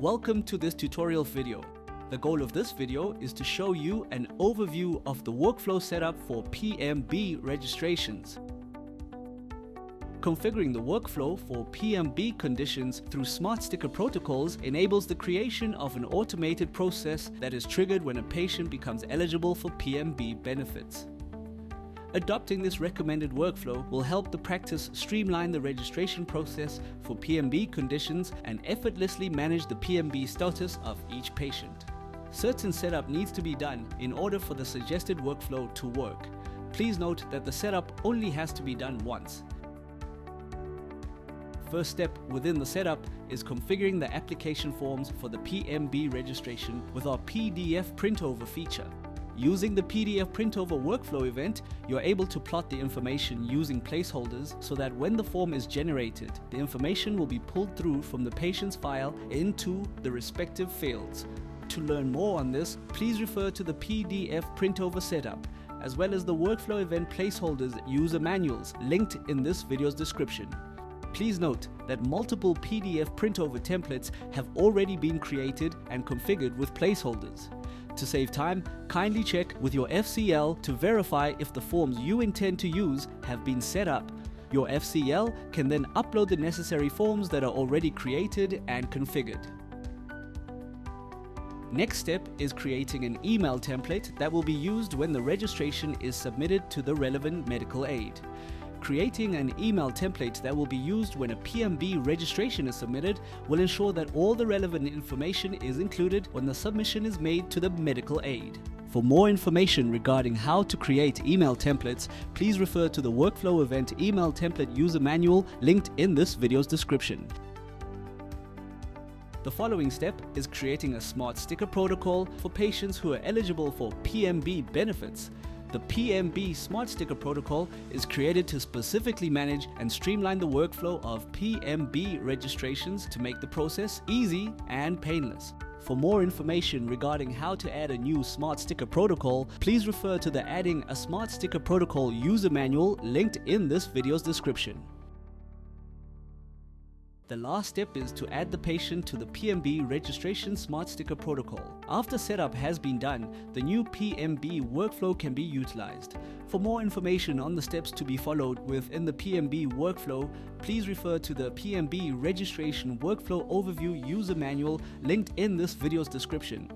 Welcome to this tutorial video. The goal of this video is to show you an overview of the workflow setup for PMB registrations. Configuring the workflow for PMB conditions through smart sticker protocols enables the creation of an automated process that is triggered when a patient becomes eligible for PMB benefits. Adopting this recommended workflow will help the practice streamline the registration process for PMB conditions and effortlessly manage the PMB status of each patient. Certain setup needs to be done in order for the suggested workflow to work. Please note that the setup only has to be done once. First step within the setup is configuring the application forms for the PMB registration with our PDF Printover feature. Using the PDF Printover workflow event, you're able to plot the information using placeholders so that when the form is generated, the information will be pulled through from the patient's file into the respective fields. To learn more on this, please refer to the PDF Printover Setup, as well as the workflow event placeholders user manuals linked in this video's description. Please note that multiple PDF Printover templates have already been created and configured with placeholders. To save time, kindly check with your FCL to verify if the forms you intend to use have been set up. Your FCL can then upload the necessary forms that are already created and configured. Next step is creating an email template that will be used when the registration is submitted to the relevant medical aid. Creating an email template that will be used when a PMB registration is submitted will ensure that all the relevant information is included when the submission is made to the medical aid. For more information regarding how to create email templates, please refer to the workflow event email template user manual linked in this video's description. The following step is creating a smart sticker protocol for patients who are eligible for PMB benefits. The PMB Smart Sticker Protocol is created to specifically manage and streamline the workflow of PMB registrations to make the process easy and painless. For more information regarding how to add a new Smart Sticker Protocol, please refer to the Adding a Smart Sticker Protocol user manual linked in this video's description. The last step is to add the patient to the PMB Registration Smart Sticker Protocol. After setup has been done, the new PMB workflow can be utilized. For more information on the steps to be followed within the PMB workflow, please refer to the PMB Registration Workflow Overview user manual linked in this video's description.